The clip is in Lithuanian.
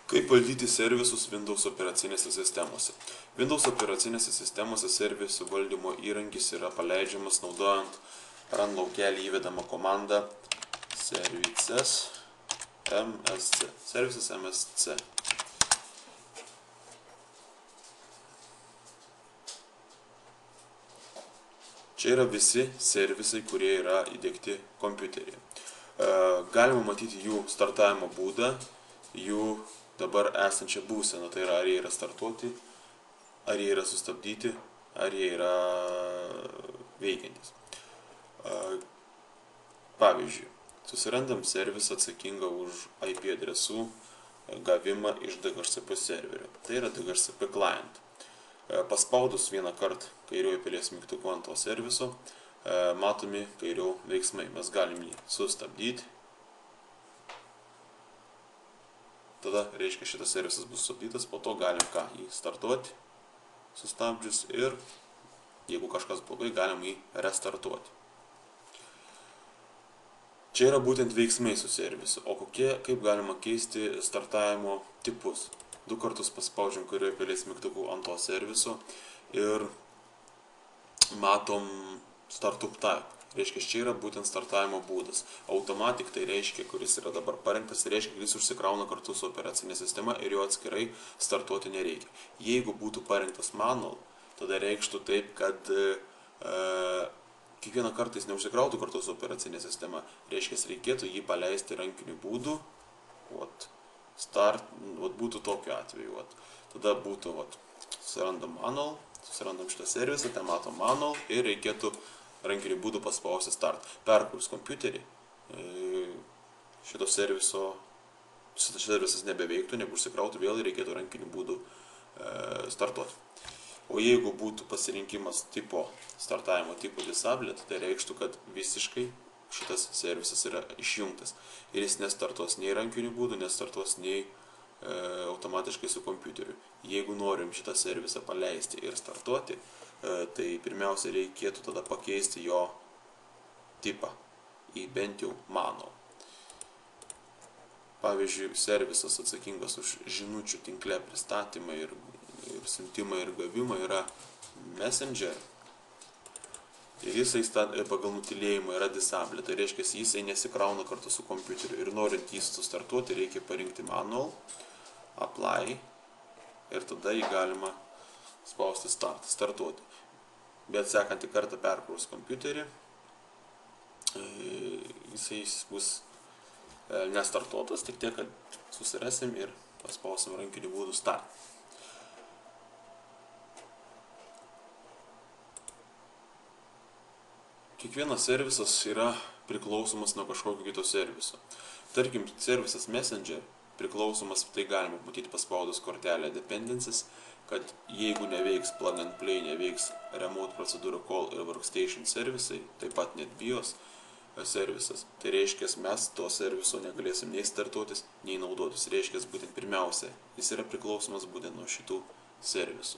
Kaip valdyti servisus Windows operacinėse sistemose? Windows operacinėse sistemose servisų valdymo įrankis yra paleidžiamas naudojant run laukelį įvedamą komandą services msc. Čia yra visi servisai, kurie yra įdiegti kompiuteryje. Galima matyti jų startavimo būdą, jų dabar esančią būseną, tai yra ar jie yra startuoti, ar jie yra sustabdyti, ar jie yra veikiantis. Pavyzdžiui, susirandam servisą atsakingą už IP adresų gavimą iš DHCP serverio. Tai yra DHCP client. Paspaudus vieną kartą kairiojo pilies mygtuku ant to serviso, matomi kairiau veiksmai. Mes galim jį sustabdyti. Tada reiškia šitas servisas bus sustabdytas, po to galim jį startuoti, sustabdžius, ir jeigu kažkas blogai, galim jį restartuoti. Čia yra būtent veiksmai su servisu, o kaip galima keisti startavimo tipus. 2 kartus paspaudžiam kairiojo pilies mygtuku ant to serviso ir matom startup type. Reiškia, čia yra būtent startavimo būdas. Automatic tai reiškia, kuris yra dabar parengtas, tai reiškia, kad jis užsikrauna kartu su operacinė sistema ir jo atskirai startuoti nereikia. Jeigu būtų parengtas manual, tada reikštų taip, kad kiekvieną kartą jis neužsikrautų kartu su operacinė sistema. Reiškia, reikėtų jį paleisti rankiniu būdu. Būtų tokiu atveju. Tada būtų, susirandam manual, susirandam šitą servisą, ten matom manual ir reikėtų rankiniu būdu paspausti start. Perkurs kompiuterį, šitas servisas nebeveiktų, neužsikrautų, vėl reikėtų rankiniu būdu startuoti. O jeigu būtų pasirinkimas startavimo tipo disabled, tai reikštų, kad visiškai šitas servisas yra išjungtas ir jis nestartuos nei rankiniu būdu, nestartuos nei automatiškai su kompiuteriu. Jeigu norim šitą servisą paleisti ir startuoti, tai pirmiausia reikėtų tada pakeisti jo tipą į bent jau manual. Pavyzdžiui, servisas atsakingas už žinučių tinkle pristatymą ir siuntimą ir gavimą yra Messenger. Ir jisai pagal nutilėjimą yra disabled, tai reiškia, jisai nesikrauna kartu su kompiuteriu. Ir norint jį sustartuoti, reikia parinkti manual, apply, ir tada jį galima spausti startuoti. Bet sekantį kartą perkraus kompiuterį, jisai bus nestartuotas, tik tiek, kad susirasim ir paspausim rankiniu būdu start. Kiekvienas servisas yra priklausomas nuo kažkokio kito serviso. Tarkim, servisas Messenger priklausomas, tai galima matyti paspaudus kortelę dependencies, kad jeigu neveiks plug and play, neveiks remote procedure call ir workstation servisai, taip pat net BIOS servisas, tai reiškia, mes to serviso negalėsim nei startuotis, nei naudotis. Reiškia, būtent pirmiausia, jis yra priklausomas būtent nuo šitų servisų.